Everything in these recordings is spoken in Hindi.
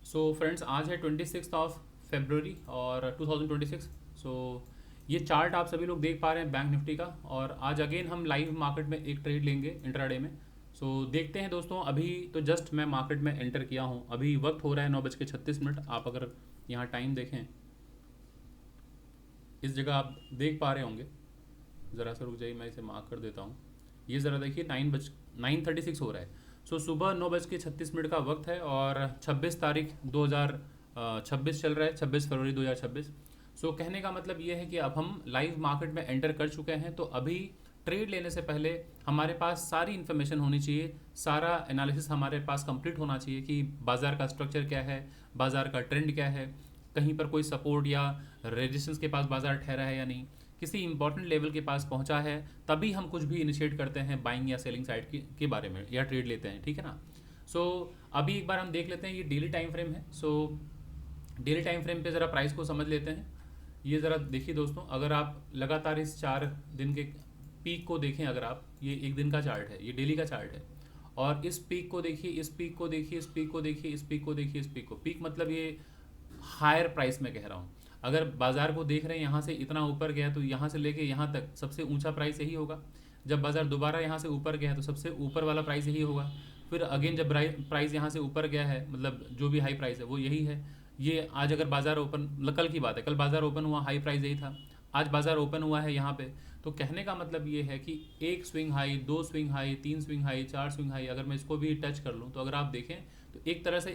सो फ्रेंड्स, आज है 26 ऑफ फेबररी और 2026। सो ये चार्ट आप सभी लोग देख पा रहे हैं बैंक निफ्टी का। और आज अगेन हम लाइव मार्केट में एक ट्रेड लेंगे इंट्राडे में। सो देखते हैं दोस्तों। अभी तो जस्ट मैं मार्केट में एंटर किया हूँ। अभी वक्त हो रहा है 9:36। आप अगर यहाँ टाइम देखें, इस जगह आप देख पा रहे होंगे। ज़रा सा रुक जाइए, मैं इसे मार्क कर देता हूँ। ये ज़रा देखिए, 9:36 हो रहा है। सो सुबह 9:36 का वक्त है और 26 तारीख 2026 चल रहा है, 26 फरवरी 2026। सो कहने का मतलब ये है कि अब हम लाइव मार्केट में एंटर कर चुके हैं। तो अभी ट्रेड लेने से पहले हमारे पास सारी इन्फॉर्मेशन होनी चाहिए, सारा एनालिसिस हमारे पास कंप्लीट होना चाहिए कि बाज़ार का स्ट्रक्चर क्या है, बाज़ार का ट्रेंड क्या है, कहीं पर कोई सपोर्ट या रेजिस्टेंस के पास बाज़ार ठहरा है या नहीं, किसी इंपॉर्टेंट लेवल के पास पहुंचा है, तभी हम कुछ भी इनिशिएट करते हैं बाइंग या सेलिंग साइड के बारे में, या ट्रेड लेते हैं। ठीक है ना। सो अभी एक बार हम देख लेते हैं, ये डेली टाइम फ्रेम है। सो डेली टाइम फ्रेम पे ज़रा प्राइस को समझ लेते हैं। ये ज़रा देखिए दोस्तों, अगर आप लगातार इस 4 दिन के पीक को देखें, अगर आप, ये एक दिन का चार्ट है, ये डेली का चार्ट है, और इस पीक को देखिए, इस पीक को देखिए, इस पीक को देखिए, इस पीक को देखिए, इस पीक को, पीक मतलब ये हायर प्राइस में कह रहा हूँ। अगर बाजार को देख रहे हैं यहाँ से इतना ऊपर गया, तो यहाँ से लेके यहाँ तक सबसे ऊंचा प्राइस यही होगा। जब बाजार दोबारा यहाँ से ऊपर गया है तो सबसे ऊपर वाला प्राइस यही होगा। फिर अगेन जब प्राइस यहाँ से ऊपर गया है, मतलब जो भी हाई प्राइस है वो यही है। ये आज अगर बाजार ओपन, कल की बात है, कल बाजार ओपन हुआ, हाई प्राइस यही था। आज बाजार ओपन हुआ है यहाँ पे। तो कहने का मतलब ये है कि एक स्विंग हाई, दो स्विंग हाई, तीन स्विंग हाई, चार स्विंग हाई, अगर मैं इसको भी टच कर लूँ, तो अगर आप देखें तो एक तरह से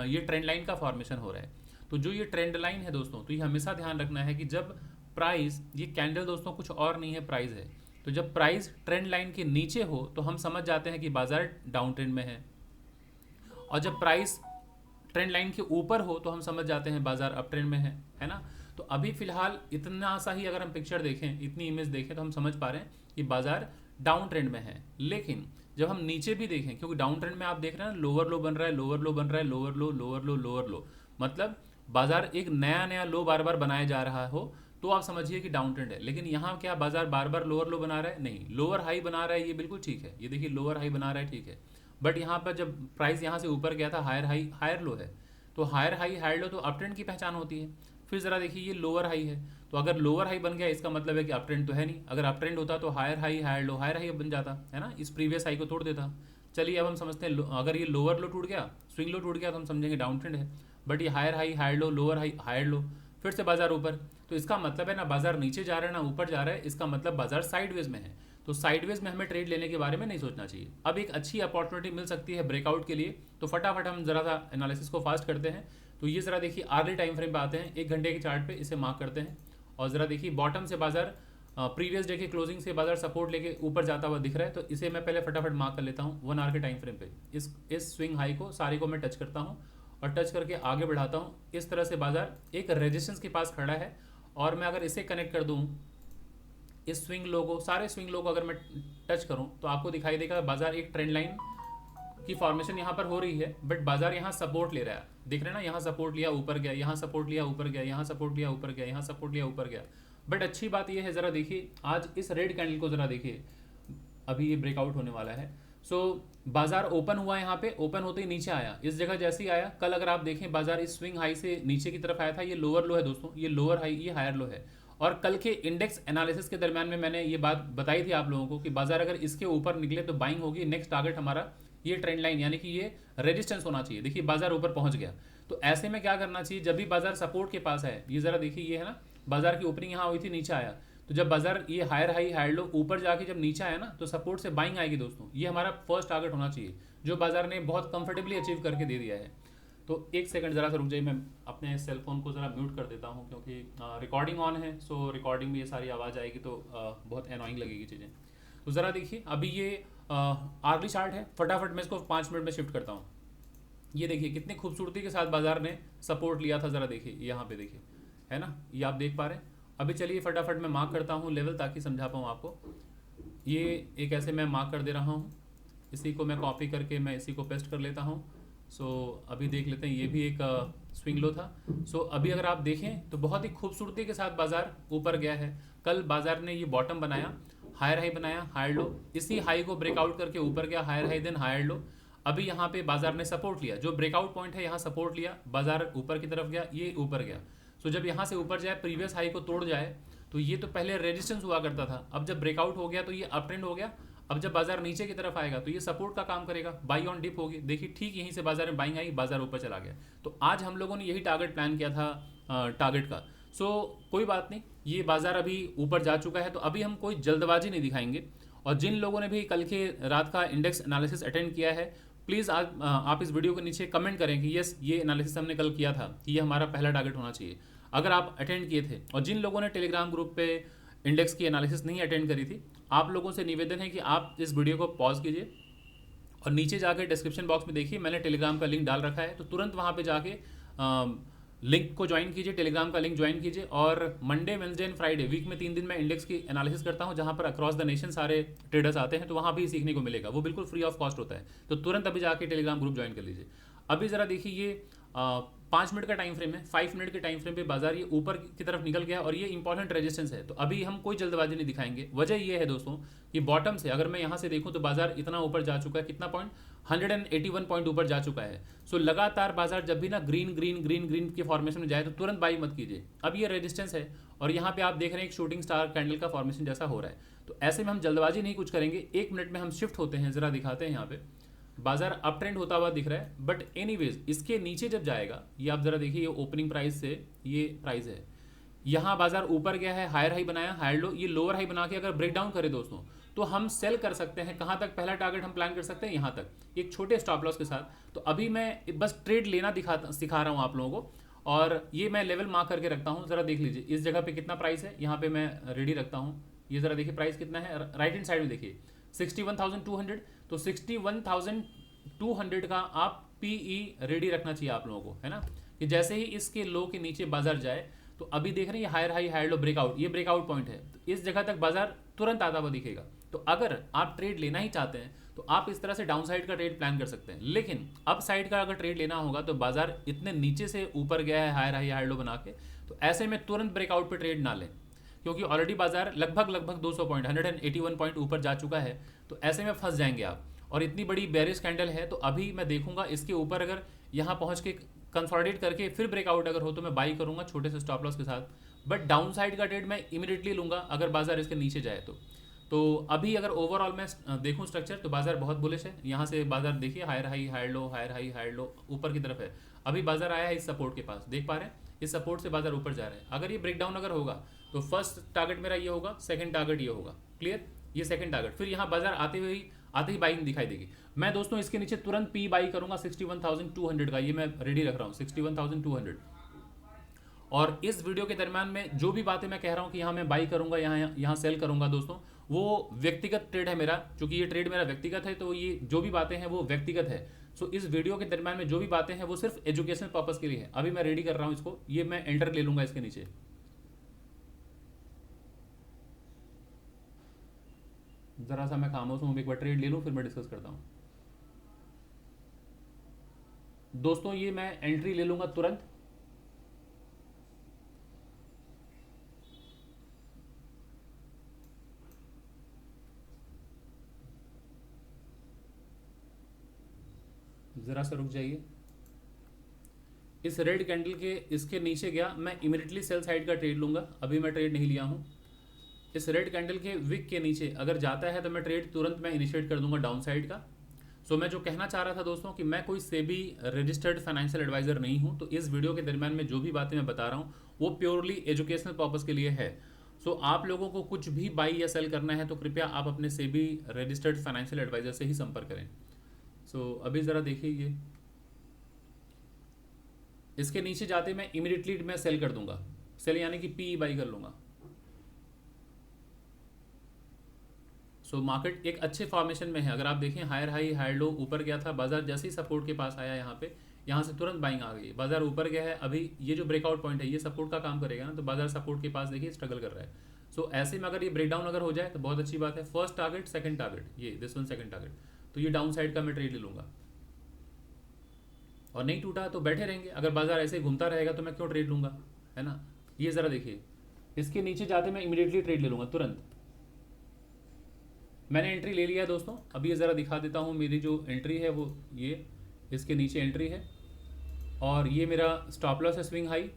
ये ट्रेंड लाइन का फॉर्मेशन हो रहा है। तो जो ये ट्रेंड लाइन है दोस्तों, तो ये हमेशा ध्यान रखना है कि जब प्राइस, ये कैंडल दोस्तों कुछ और नहीं है, प्राइस है। तो जब प्राइस ट्रेंड लाइन के नीचे हो तो हम समझ जाते हैं कि बाजार डाउन ट्रेंड में है, और जब प्राइस ट्रेंड लाइन के ऊपर हो तो हम समझ जाते हैं बाजार अप ट्रेंड में है ना। तो अभी फिलहाल इतना सा ही अगर हम पिक्चर देखें, इतनी इमेज देखें, तो हम समझ पा रहे हैं कि बाजार डाउन ट्रेंड में है। लेकिन जब हम नीचे भी देखें, क्योंकि डाउन ट्रेंड में आप देख रहे हैं लोअर लो बन रहा है, लोअर लो बन रहा है, लोअर लो, लोअर लो, लोअर लो, मतलब बाजार एक नया नया लो बार बार बनाया जा रहा हो, तो आप समझिए कि डाउन ट्रेंड है। लेकिन यहाँ क्या बाजार बार बार लोअर लो बना रहा है? नहीं, लोअर हाई बना रहा है, ये बिल्कुल ठीक है। ये देखिए लोअर हाई बना रहा है, ठीक है। बट यहाँ पर जब प्राइस यहाँ से ऊपर गया था, हायर हाई हायर लो है, तो हायर हाई हायर लो तो अप ट्रेंड की पहचान होती है। फिर ज़रा देखिए, ये लोअर हाई है, तो अगर लोअर हाई बन गया इसका मतलब है कि अप ट्रेंड तो है नहीं। अगर अप ट्रेंड होता तो higher high higher low, higher high बन जाता है ना, इस प्रीवियस हाई को तोड़ देता। चलिए अब हम समझते हैं, अगर ये लोअर लो टूट गया, स्विंग लो टूट गया, तो हम समझेंगे डाउन ट्रेंड है। बट ये higher high higher low, lower high higher low, फिर से बाजार ऊपर, तो इसका मतलब है ना बाजार नीचे जा रहा है ना ऊपर जा रहा है, इसका मतलब बाजार साइडवेज में है। तो साइडवेज में हमें ट्रेड लेने के बारे में नहीं सोचना चाहिए। अब एक अच्छी अपॉर्चुनिटी मिल सकती है ब्रेकआउट के लिए, तो फटाफट हम जरा सा एनालिसिस को फास्ट करते हैं। तो ये ज़रा देखिए, आर्ली टाइम फ्रेम पे आते हैं, 1 घंटे के चार्ट पे इसे मार्क करते हैं। और ज़रा देखिए, बॉटम से बाजार प्रीवियस डे के क्लोजिंग से बाजार सपोर्ट लेके ऊपर जाता हुआ दिख रहा है, तो इसे मैं पहले फटाफट मार्क कर लेता हूँ 1 आवर के टाइम फ्रेम पे। इस स्विंग हाई को सारे को मैं टच करता हूँ और टच करके आगे बढ़ाता हूँ। इस तरह से बाजार एक रेजिस्टेंस के पास खड़ा है, और मैं अगर इसे कनेक्ट कर दूँ इस स्विंग लो को, सारे स्विंग लो को अगर मैं टच करूं, तो आपको दिखाई देगा बाजार एक ट्रेंड लाइन की फॉर्मेशन यहाँ पर हो रही है। बट बाजार यहाँ सपोर्ट ले रहा है, दिख रहे हैं ना, यहाँ सपोर्ट लिया ऊपर गया, यहाँ सपोर्ट लिया ऊपर गया, यहाँ सपोर्ट लिया ऊपर गया, यहाँ सपोर्ट लिया ऊपर गया। बट अच्छी बात यह है, ज़रा देखिए आज इस रेड कैंडल को, ज़रा देखिए, अभी ये ब्रेकआउट होने वाला है। सो बाजार ओपन हुआ, यहाँ पे ओपन होते ही नीचे आया, इस जगह जैसे ही आया, कल अगर आप देखें बाजार इस स्विंग हाई से नीचे की तरफ आया था। ये लोअर लो है दोस्तों, ये लोअर हाई, ये हायर लो है। और कल के इंडेक्स एनालिसिस के दरमियान में मैंने ये बात बताई थी आप लोगों को कि बाजार अगर इसके ऊपर निकले तो बाइंग होगी। नेक्स्ट टारगेट हमारा ये ट्रेंड लाइन, यानी कि ये रेजिस्टेंस होना चाहिए। देखिए बाजार ऊपर पहुंच गया, तो ऐसे में क्या करना चाहिए, जब भी बाजार सपोर्ट के पास है, ये जरा देखिए, ये है ना, बाजार की ओपनिंग यहाँ हुई थी, नीचे आया, तो जब बाजार ये हायर हाई हायर लो ऊपर जाके जब नीचे आया ना, तो सपोर्ट से बाइंग आएगी दोस्तों। ये हमारा फर्स्ट टारगेट होना चाहिए, जो बाजार ने बहुत कंफर्टेबली अचीव करके दे दिया है। तो एक सेकंड ज़रा सा रुक जाइए, मैं अपने सेल फोन को ज़रा म्यूट कर देता हूँ, क्योंकि रिकॉर्डिंग ऑन है। सो रिकॉर्डिंग में ये सारी आवाज़ आएगी तो बहुत एनॉइंग लगेगी चीज़ें। तो ज़रा देखिए, अभी ये आर्ली चार्ट है, फटाफट मैं इसको 5 मिनट में शिफ्ट करता हूँ। ये देखिए कितनी खूबसूरती के साथ बाजार ने सपोर्ट लिया था, ज़रा देखिए यहाँ पे देखिए, है ना, ये आप देख पा रहे हैं। अभी चलिए फटाफट मैं मार्क करता हूँ लेवल, ताकि समझा पाऊँ आपको। ये एक ऐसे मैं मार्क कर दे रहा हूँ, इसी को मैं कॉपी करके मैं इसी को पेस्ट कर लेता हूँ। सो अभी देख लेते हैं, ये भी एक स्विंग लो था। सो अभी अगर आप देखें तो बहुत ही खूबसूरती के साथ बाजार ऊपर गया है। कल बाजार ने ये बॉटम बनाया, हायर हाई बनाया, हायर लो, इसी हाई को ब्रेकआउट करके ऊपर गया, higher high then higher low. अभी यहाँ पे बाजार ने सपोर्ट लिया, जो ब्रेकआउट पॉइंट है यहाँ सपोर्ट लिया, बाजार ऊपर की तरफ गया, ये ऊपर गया। सो जब यहाँ से ऊपर जाए, प्रीवियस हाई को तोड़ जाए, तो ये तो पहले रेजिस्टेंस हुआ करता था, अब जब ब्रेकआउट हो गया तो ये अप ट्रेंड हो गया। अब जब बाजार नीचे की तरफ आएगा तो ये सपोर्ट का काम करेगा, बाई ऑन डिप होगी। देखिए ठीक यहीं से बाजार में बाइंग आई, बाजार ऊपर चला गया। तो आज हम लोगों ने यही टारगेट प्लान किया था टारगेट का। सो कोई बात नहीं, ये बाजार अभी ऊपर जा चुका है, तो अभी हम कोई जल्दबाजी नहीं दिखाएंगे। और जिन लोगों ने भी कल के रात का इंडेक्स एनालिसिस अटेंड किया है, प्लीज़ आज आप इस वीडियो के नीचे कमेंट करें कि यस, ये एनालिसिस हमने कल किया था, कि ये हमारा पहला टारगेट होना चाहिए, अगर आप अटेंड किए थे। और जिन लोगों ने टेलीग्राम ग्रुप पे इंडेक्स की एनालिसिस नहीं अटेंड करी थी, आप लोगों से निवेदन है कि आप इस वीडियो को पॉज कीजिए और नीचे जाके डिस्क्रिप्शन बॉक्स में देखिए, मैंने टेलीग्राम का लिंक डाल रखा है, तो तुरंत वहाँ पे जाके लिंक को ज्वाइन कीजिए, टेलीग्राम का लिंक ज्वाइन कीजिए। और Monday, Wednesday and Friday, week में 3 दिन मैं इंडेक्स की एनालिसिस करता हूँ, जहाँ पर अक्रॉस द नेशन सारे ट्रेडर्स आते हैं, तो वहाँ भी सीखने को मिलेगा, वो बिल्कुल फ्री ऑफ कॉस्ट होता है। तो तुरंत अभी जाके टेलीग्राम ग्रुप ज्वाइन कर लीजिए। अभी ज़रा देखिए, ये 5 मिनट का टाइम फ्रेम है, 5 मिनट के टाइम फ्रेम पे बाजार ये ऊपर की तरफ निकल गया और ये इंपॉर्टेंट रेजिस्टेंस है। तो अभी हम कोई जल्दबाजी नहीं दिखाएंगे। वजह ये है दोस्तों कि बॉटम से अगर मैं यहाँ से देखूँ तो बाजार इतना ऊपर जा चुका है, कितना पॉइंट, 181 पॉइंट ऊपर जा चुका है। सो लगातार बाजार जब भी ना ग्रीन ग्रीन ग्रीन ग्रीन के फॉर्मेशन में जाए तो तुरंत बाई मत कीजिए। अब ये रेजिस्टेंस है और यहाँ पे आप देख रहे हैं एक शूटिंग स्टार कैंडल का फॉर्मेशन जैसा हो रहा है। तो ऐसे में हम जल्दबाजी नहीं कुछ करेंगे, 1 मिनट में हम शिफ्ट होते हैं। जरा दिखाते हैं, यहाँ पे बाजार अप ट्रेंड होता हुआ दिख रहा है, बट एनीवेज इसके नीचे जब जाएगा, ये आप जरा देखिए, ये ओपनिंग प्राइस से ये प्राइस है, यहाँ बाजार ऊपर गया है, हायर हाई बनाया, हायर लो, ये लोअर हाई बना के अगर ब्रेक डाउन करे दोस्तों, तो हम सेल कर सकते हैं। कहाँ तक पहला टारगेट हम प्लान कर सकते हैं, यहाँ तक, एक छोटे स्टॉप लॉस के साथ। तो अभी मैं बस ट्रेड लेना सिखा रहा हूँ आप लोगों को, और ये मैं लेवल मार्क करके रखता हूँ। जरा देख लीजिए इस जगह पे कितना प्राइस है, यहाँ पे मैं रेडी रखता हूँ। ये जरा देखिए प्राइस कितना है, राइट हैंड साइड में देखिए 61,200। तो 61,200 का आप पीई रेडी रखना चाहिए आप लोगों को, है ना, कि जैसे ही इसके लो के नीचे बाजार जाए, तो अभी देख रहे हैं higher high higher low breakout, ये ब्रेकआउट पॉइंट है, तो इस जगह तक बाजार तुरंत आता हुआ दिखेगा। तो अगर आप ट्रेड लेना ही चाहते हैं तो आप इस तरह से डाउन साइड का ट्रेड प्लान कर सकते हैं। लेकिन अप साइड का अगर ट्रेड लेना होगा तो बाजार इतने नीचे से ऊपर गया है हायर हाई हायर लो बना के, तो ऐसे में तुरंत ब्रेकआउट पे ट्रेड ना लें, क्योंकि ऑलरेडी बाजार लगभग 200 पॉइंट 181 पॉइंट ऊपर जा चुका है। तो ऐसे में फंस जाएंगे आप। और इतनी बड़ी बेरिश कैंडल है, तो अभी मैं देखूंगा इसके ऊपर अगर यहाँ पहुँच के कंसोलिडेट करके फिर ब्रेकआउट अगर हो तो मैं बाई करूंगा छोटे से स्टॉप लॉस के साथ। बट डाउन साइड का ट्रेड मैं इमीडिएटली लूंगा अगर बाजार इसके नीचे जाए तो अभी अगर ओवरऑल मैं देखूं स्ट्रक्चर, तो बाजार बहुत बुलिश है। यहाँ से बाजार देखिए higher high higher low, higher high higher low, ऊपर की तरफ है। अभी बाजार आया है इस सपोर्ट के पास, देख पा रहे हैं, इस सपोर्ट से बाजार ऊपर जा रहा है। अगर ये ब्रेकडाउन अगर होगा तो फर्स्ट टारगेट मेरा ये होगा, सेकंड टारगेट ये होगा, क्लियर, ये सेकंड टारगेट। फिर यहाँ बाजार आते ही बाइंग दिखाई देगी। मैं दोस्तों इसके नीचे तुरंत पी बाई करूंगा 61,200 का, ये मैं रेडी रख रहा हूँ 61,200। और इस वीडियो के दरम्यान में जो भी बातें मैं कह रहा हूँ कि यहाँ मैं बाई करूंगा, यहाँ सेल करूंगा दोस्तों, वो व्यक्तिगत ट्रेड है मेरा। क्योंकि ये ट्रेड मेरा व्यक्तिगत है, तो ये जो भी बातें हैं वो व्यक्तिगत है। सो इस वीडियो के दरम्यान में जो भी बातें हैं वो सिर्फ एजुकेशनल पर्पस के लिए है। अभी मैं रेडी कर रहा हूँ इसको, ये मैं एंटर ले लूंगा इसके नीचे। जरा सा मैं खामोश हूँ, एक बार ट्रेड ले लूँ फिर मैं डिस्कस करता हूँ दोस्तों। ये मैं एंट्री ले लूंगा तुरंत। ज़रा सा रुक जाइए। इस रेड कैंडल के इसके नीचे गया, मैं इमीडिएटली सेल साइड का ट्रेड लूंगा। अभी मैं ट्रेड नहीं लिया हूं। इस रेड कैंडल के विक के नीचे अगर जाता है तो मैं ट्रेड तुरंत मैं इनिशिएट कर दूंगा डाउन साइड का। सो मैं जो कहना चाह रहा था दोस्तों कि मैं कोई सेबी रजिस्टर्ड फाइनेंशियल एडवाइजर नहीं हूं। तो इस वीडियो के दरम्यान में जो भी बातें मैं बता रहा हूं वो प्योरली एजुकेशनल पर्पस के लिए है। सो आप लोगों को कुछ भी बाई या सेल करना है तो कृपया आप अपने सेबी रजिस्टर्ड फाइनेंशियल एडवाइजर से ही संपर्क करें। सो अभी ज़रा देखिए, ये इसके नीचे जाते मैं इमीडिएटली मैं सेल कर दूंगा, सेल यानी कि पी बाई कर लूंगा। सो मार्केट एक अच्छे फॉर्मेशन में है। अगर आप देखें हायर हाई हायर लो ऊपर गया था, बाजार जैसे ही सपोर्ट के पास आया यहाँ पे, यहाँ से तुरंत बाइंग आ गई, बाजार ऊपर गया है। अभी ये जो ब्रेकआउट पॉइंट है ये सपोर्ट का काम करेगा ना, तो बाजार सपोर्ट के पास देखिए स्ट्रगल कर रहा है। सो ऐसे में अगर ये ब्रेकडाउन अगर हो जाए तो बहुत अच्छी बात है। फर्स्ट टारगेट, सेकंड टारगेट, ये दिस वन सेकंड टारगेट, तो ये डाउन साइड का मैं ट्रेड ले लूंगा। और नहीं टूटा तो बैठे रहेंगे। अगर बाजार ऐसे घूमता रहेगा तो मैं क्यों ट्रेड लूंगा, है ना। ये ज़रा देखिए, इसके नीचे जाते मैं इमीडिएटली ट्रेड ले लूंगा तुरंत। मैंने एंट्री ले लिया है दोस्तों। अभी ये ज़रा दिखा देता हूँ, मेरी जो एंट्री है वो ये इसके नीचे एंट्री है, और ये मेरा स्टॉप लॉस है स्विंग हाई,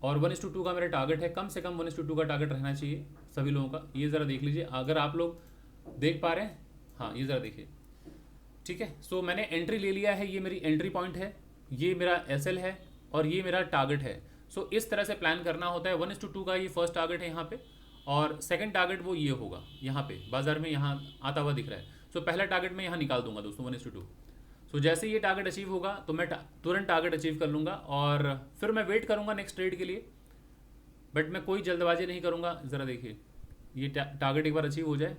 और 1:2 का मेरा टारगेट है। कम से कम 1:2 का टारगेट रहना चाहिए सभी लोगों का। ये ज़रा देख लीजिए अगर आप लोग देख पा रहे हैं। हाँ, ये ज़रा देखिए। ठीक है, सो मैंने एंट्री ले लिया है, ये मेरी एंट्री पॉइंट है, ये मेरा एसएल है, और ये मेरा टारगेट है। सो इस तरह से प्लान करना होता है। 1:2 का ये फर्स्ट टारगेट है यहाँ पे, और सेकंड टारगेट वो ये होगा यहाँ पे बाजार में, यहाँ आता हुआ दिख रहा है। सो पहला टारगेट मैं यहाँ निकाल दूंगा दोस्तों 1:2। सो जैसे ये टारगेट अचीव होगा तो मैं तुरंत टारगेट अचीव कर लूँगा, और फिर मैं वेट करूँगा नेक्स्ट ट्रेड के लिए। बट मैं कोई जल्दबाजी नहीं करूँगा। ज़रा देखिए, ये टारगेट एक बार अचीव हो जाए,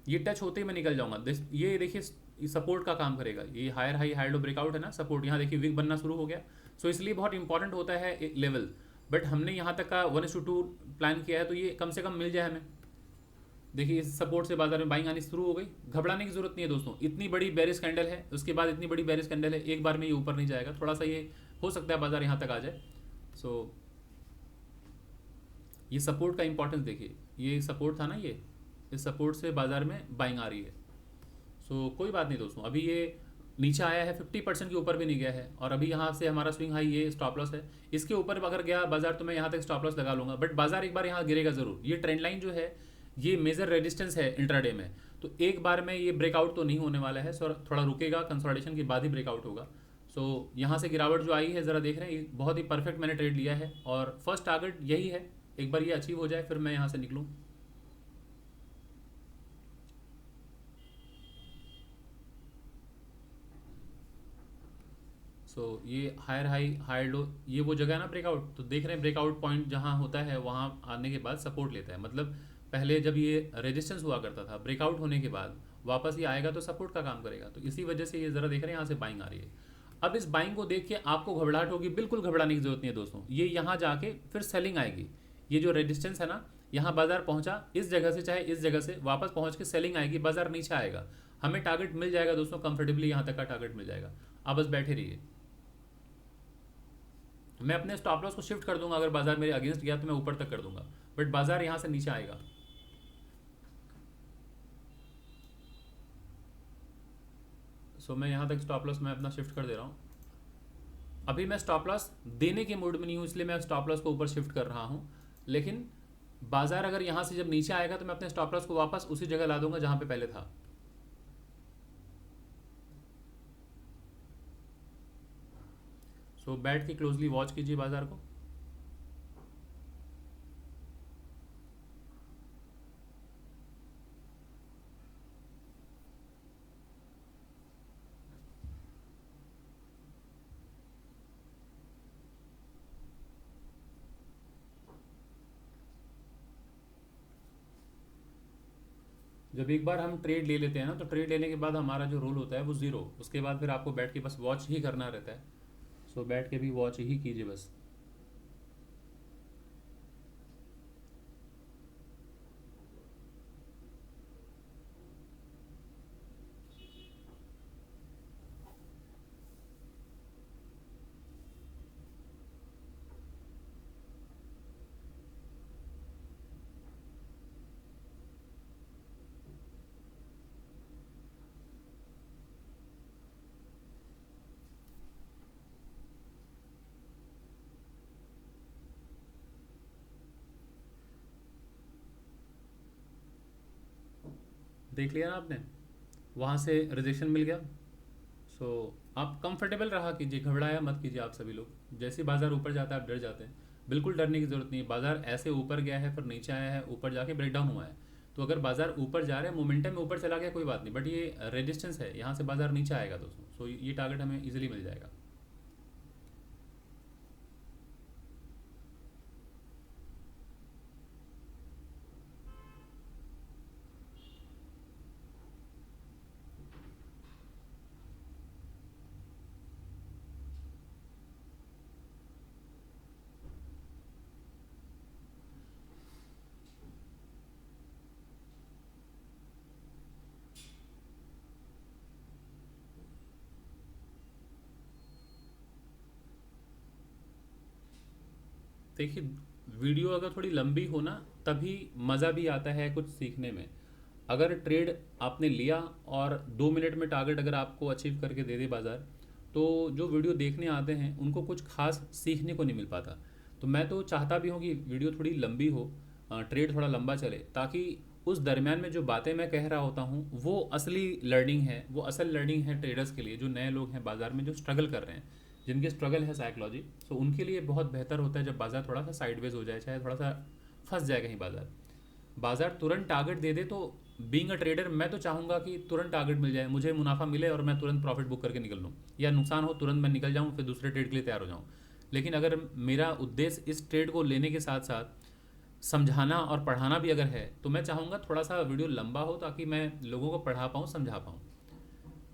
ये टच होते ही मैं निकल जाऊंगा। ये देखिए सपोर्ट का काम करेगा। ये higher high higher low breakout है ना, सपोर्ट यहाँ देखिए विक बनना शुरू हो गया। सो इसलिए बहुत इंपॉर्टेंट होता है लेवल। बट हमने यहाँ तक का 1:2 प्लान किया है, तो ये कम से कम मिल जाए हमें। देखिए इस सपोर्ट से बाजार में बाइंग आनी शुरू हो गई। घबराने की जरूरत नहीं है दोस्तों। इतनी बड़ी बेरिश कैंडल है, उसके बाद इतनी बड़ी बेरिश कैंडल है, एक बार में ये ऊपर नहीं जाएगा। थोड़ा सा ये हो सकता है बाजार यहाँ तक आ जाए। सो ये सपोर्ट का इंपॉर्टेंस देखिए, ये सपोर्ट था ना, ये इस सपोर्ट से बाजार में बाइंग आ रही है। सो कोई बात नहीं दोस्तों, अभी ये नीचे आया है, 50% के ऊपर भी नहीं गया है, और अभी यहाँ से हमारा स्विंग हाई ये स्टॉप लॉस है। इसके ऊपर अगर गया बाजार तो मैं यहाँ तक स्टॉप लॉस लगा लूंगा। बट बाजार एक बार यहाँ गिरेगा जरूर। ये ट्रेंड लाइन जो है ये मेजर रेजिस्टेंस है इंट्राडे में, तो एक बार में ये ब्रेकआउट तो नहीं होने वाला है। सो थोड़ा रुकेगा, कंसोलिडेशन के बाद ही ब्रेकआउट होगा। सो यहाँ से गिरावट जो आई है ज़रा देख रहे हैं, ये बहुत ही परफेक्ट मैंने ट्रेड लिया है, और फर्स्ट टारगेट यही है। एक बार ये अचीव हो जाए फिर मैं यहाँ से निकलूँ। सो ये हायर हाई हायर लो, ये वो जगह है ना ब्रेकआउट। तो देख रहे हैं ब्रेकआउट पॉइंट जहाँ होता है वहाँ आने के बाद सपोर्ट लेता है। मतलब पहले जब ये रेजिस्टेंस हुआ करता था, ब्रेकआउट होने के बाद वापस ये आएगा तो सपोर्ट का काम करेगा। तो इसी वजह से ये ज़रा देख रहे हैं यहाँ से बाइंग आ रही है। अब इस बाइंग को देख के आपको घबराहट होगी, बिल्कुल घबराने की जरूरत नहीं है दोस्तों। ये यहाँ जाके फिर सेलिंग आएगी। ये जो रेजिस्टेंस है ना, यहाँ बाजार पहुंचा, इस जगह से चाहे इस जगह से वापस पहुंच के सेलिंग आएगी, बाजार नीचे आएगा, हमें टारगेट मिल जाएगा दोस्तों, कंफर्टेबली यहाँ तक का टारगेट मिल जाएगा। आप बस बैठे रहिए। मैं अपने स्टॉप लॉस को शिफ्ट कर दूंगा, अगर बाजार मेरे अगेंस्ट गया तो मैं ऊपर तक कर दूंगा, बट बाजार यहाँ से नीचे आएगा। सो मैं यहाँ तक स्टॉप लॉस मैं अपना शिफ्ट कर दे रहा हूँ। अभी मैं स्टॉप लॉस देने के मूड में नहीं हूँ, इसलिए मैं स्टॉप लॉस को ऊपर शिफ्ट कर रहा हूँ। लेकिन बाजार अगर यहाँ से जब नीचे आएगा तो मैं अपने स्टॉप लॉस को वापस उसी जगह ला दूंगा जहाँ पे पहले था। सो बैठ के क्लोजली वॉच कीजिए बाजार को। जब एक बार हम ट्रेड ले लेते हैं ना, तो ट्रेड लेने के बाद हमारा जो रोल होता है वो ज़ीरो। उसके बाद फिर आपको बैठ के बस वॉच ही करना रहता है। सो बैठ के भी वॉच ही कीजिए बस। देख लिया ना आपने, वहाँ से रिजेक्शन मिल गया। सो आप कंफर्टेबल रहा कीजिए, घबराया मत कीजिए। आप सभी लोग जैसे ही बाजार ऊपर जाता है आप डर जाते हैं, बिल्कुल डरने की जरूरत नहीं है। बाजार ऐसे ऊपर गया है फिर नीचे आया है, ऊपर जाके ब्रेक डाउन हुआ है। तो अगर बाजार ऊपर जा रहा है, मोमेंटम में ऊपर चला गया कोई बात नहीं, बट ये रेजिस्टेंस है, यहाँ से बाजार नीचे आएगा दोस्तों। सो ये टारगेट हमें इजीली मिल जाएगा। देखिए वीडियो अगर थोड़ी लंबी हो ना तभी मज़ा भी आता है कुछ सीखने में। अगर ट्रेड आपने लिया और 2 मिनट में टारगेट अगर आपको अचीव करके दे दे बाज़ार, तो जो वीडियो देखने आते हैं उनको कुछ खास सीखने को नहीं मिल पाता। तो मैं तो चाहता भी हूँ कि वीडियो थोड़ी लंबी हो, ट्रेड थोड़ा लंबा चले, ताकि उस दरमियान में जो बातें मैं कह रहा होता हूँ वो असली लर्निंग है, वो असल लर्निंग है ट्रेडर्स के लिए, जो नए लोग हैं बाज़ार में जो स्ट्रगल कर रहे हैं, जिनके स्ट्रगल है साइकोलॉजी। सो उनके लिए बहुत बेहतर होता है जब बाज़ार थोड़ा सा साइडवेज हो जाए, चाहे थोड़ा सा फंस जाए कहीं बाज़ार। बाज़ार तुरंत टारगेट दे दे तो बीइंग अ ट्रेडर मैं तो चाहूँगा कि तुरंत टारगेट मिल जाए, मुझे मुनाफा मिले और मैं तुरंत प्रॉफिट बुक करके निकल लूँ, या नुकसान हो तुरंत मैं निकल जाऊँ, फिर दूसरे ट्रेड के लिए तैयार हो जाऊँ। लेकिन अगर मेरा उद्देश्य इस ट्रेड को लेने के साथ साथ समझाना और पढ़ाना भी अगर है, तो मैं चाहूँगा थोड़ा सा वीडियो लंबा हो ताकि मैं लोगों को पढ़ा पाऊँ, समझा पाऊँ।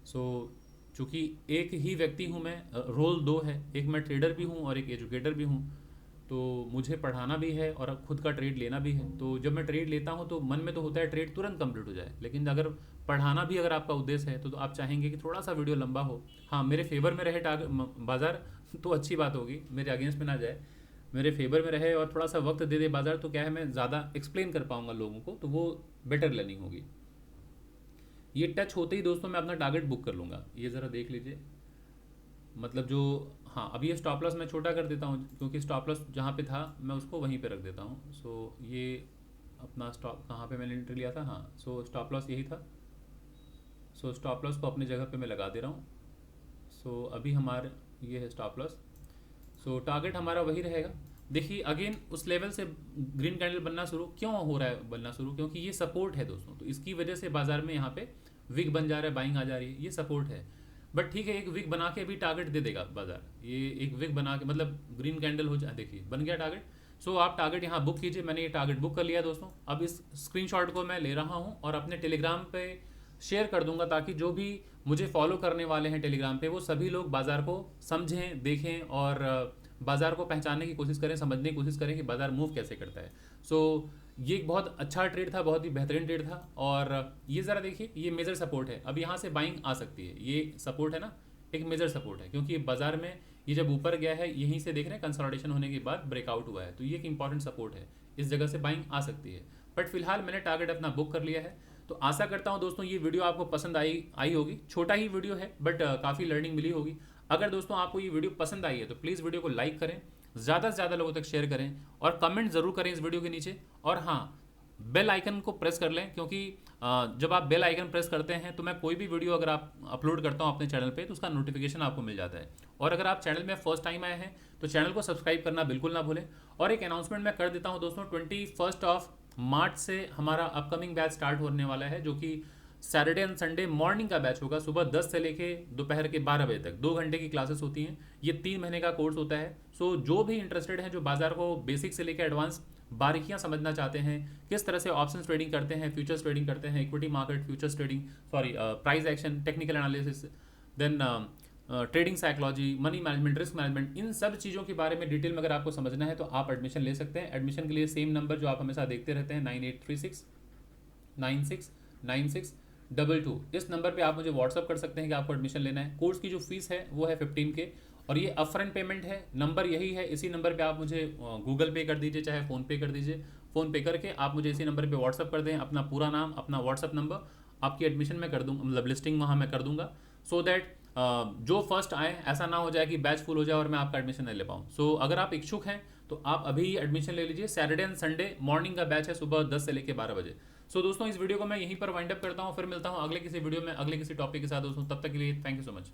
सो चूँकि एक ही व्यक्ति हूँ मैं, रोल दो है, एक मैं ट्रेडर भी हूँ और एक एजुकेटर भी हूँ, तो मुझे पढ़ाना भी है और खुद का ट्रेड लेना भी है। तो जब मैं ट्रेड लेता हूँ तो मन में तो होता है ट्रेड तुरंत कंप्लीट हो जाए, लेकिन अगर पढ़ाना भी अगर आपका उद्देश्य है तो आप चाहेंगे कि थोड़ा सा वीडियो लंबा हो। हाँ, मेरे फेवर में रहे बाज़ार तो अच्छी बात होगी, मेरे अगेंस्ट में ना जाए, मेरे फेवर में रहे और थोड़ा सा वक्त दे दे बाज़ार, तो क्या है मैं ज़्यादा एक्सप्लेन कर पाऊँगा लोगों को, तो वो बेटर लर्निंग होगी। ये टच होते ही दोस्तों मैं अपना टारगेट बुक कर लूँगा, ये ज़रा देख लीजिए। मतलब जो, हाँ अभी ये स्टॉप लॉस मैं छोटा कर देता हूँ क्योंकि स्टॉप लॉस जहाँ पे था मैं उसको वहीं पे रख देता हूँ। सो ये अपना स्टॉप कहाँ पे मैंने एंट्री लिया था, हाँ सो स्टॉप लॉस यही था। सो स्टॉप लॉस को अपनी जगह पे मैं लगा दे रहा हूँ। सो अभी हमारे ये है स्टॉप लॉस। सो टारगेट हमारा वही रहेगा। देखिए अगेन उस लेवल से ग्रीन कैंडल बनना शुरू क्यों हो रहा है, बनना शुरू क्योंकि ये सपोर्ट है दोस्तों, तो इसकी वजह से बाजार में यहाँ पे विग बन जा रहा है, बाइंग आ जा रही है, ये सपोर्ट है। बट ठीक है, एक विग बना के भी टारगेट दे देगा बाजार, ये एक विग बना के मतलब ग्रीन कैंडल हो जाए, देखिए बन गया टारगेट। सो आप टारगेट यहाँ बुक कीजिए, मैंने ये टारगेट बुक कर लिया दोस्तों। अब इस स्क्रीनशॉट को मैं ले रहा हूँ और अपने टेलीग्राम पे शेयर कर दूंगा ताकि जो भी मुझे फॉलो करने वाले हैं टेलीग्राम पे वो सभी लोग बाज़ार को समझें, देखें और बाज़ार को पहचानने की कोशिश करें, समझने की कोशिश करें कि बाज़ार मूव कैसे करता है। सो ये एक बहुत अच्छा ट्रेड था, बहुत ही बेहतरीन ट्रेड था। और ये ज़रा देखिए, ये मेजर सपोर्ट है, अब यहाँ से बाइंग आ सकती है, ये सपोर्ट है ना, एक मेजर सपोर्ट है, क्योंकि बाज़ार में ये जब ऊपर गया है यहीं से देख रहे हैं कंसोलिडेशन होने के बाद ब्रेकआउट हुआ है, तो ये एक इंपॉर्टेंट सपोर्ट है, इस जगह से बाइंग आ सकती है। बट फिलहाल मैंने टारगेट अपना बुक कर लिया है। तो आशा करता हूँ दोस्तों ये वीडियो आपको पसंद आई होगी। छोटा ही वीडियो है बट काफ़ी लर्निंग मिली होगी। अगर दोस्तों आपको ये वीडियो पसंद आई है तो प्लीज़ वीडियो को लाइक करें, ज़्यादा से ज़्यादा लोगों तक शेयर करें और कमेंट ज़रूर करें इस वीडियो के नीचे। और हाँ, बेल आइकन को प्रेस कर लें, क्योंकि जब आप बेल आइकन प्रेस करते हैं तो मैं कोई भी वीडियो अगर आप अपलोड करता हूँ अपने चैनल पे तो उसका नोटिफिकेशन आपको मिल जाता है। और अगर आप चैनल में फर्स्ट टाइम आए हैं तो चैनल को सब्सक्राइब करना बिल्कुल ना भूलें। और एक अनाउंसमेंट मैं कर देता हूँ दोस्तों, 21 मार्च से हमारा अपकमिंग बैच स्टार्ट होने वाला है, जो कि सैटरडे एंड संडे मॉर्निंग का बैच होगा, सुबह 10 से लेके दोपहर के 12 बजे तक 2 घंटे की क्लासेस होती हैं। ये 3 महीने का कोर्स होता है। सो जो भी इंटरेस्टेड हैं, जो बाजार को बेसिक से लेकर एडवांस बारीकियां समझना चाहते हैं, किस तरह से ऑप्शन ट्रेडिंग करते हैं, फ्यूचर्स ट्रेडिंग करते हैं, equity market futures trading, sorry price action, technical analysis, then trading psychology, money management, risk management, इन सब चीज़ों के बारे में डिटेल में अगर आपको समझना है तो आप एडमिशन ले सकते हैं। एडमिशन के लिए सेम नंबर जो आप हमेशा देखते रहते हैं 9836969622, इस नंबर पे आप मुझे व्हाट्सअप कर सकते हैं कि आपको एडमिशन लेना है। कोर्स की जो फीस है वो है 15K और ये अपफ्रंट पेमेंट है। नंबर यही है, इसी नंबर पे आप मुझे गूगल पे कर दीजिए चाहे फ़ोन पे कर दीजिए। फ़ोन पे करके आप मुझे इसी नंबर पे व्हाट्सअप कर दें अपना पूरा नाम, अपना व्हाट्सअप नंबर, आपकी एडमिशन मैं कर दूँगा, मतलब लिस्टिंग वहाँ मैं कर दूँगा। सो दैट जो फर्स्ट आए ऐसा ना हो जाए कि बैच फुल हो जाए और मैं आपका एडमिशन नहीं ले पाऊँ। सो अगर आप इच्छुक हैं तो आप अभी एडमिशन ले लीजिए। सैटरडे एंड संडे मॉर्निंग का बैच है, सुबह 10 से लेकर 12 बजे। सो दोस्तों इस वीडियो को मैं यहीं पर वाइंड अप करता हूँ, फिर मिलता हूँ अगले किसी वीडियो में अगले किसी टॉपिक के साथ दोस्तों। तब तक के लिए थैंक यू सो मच।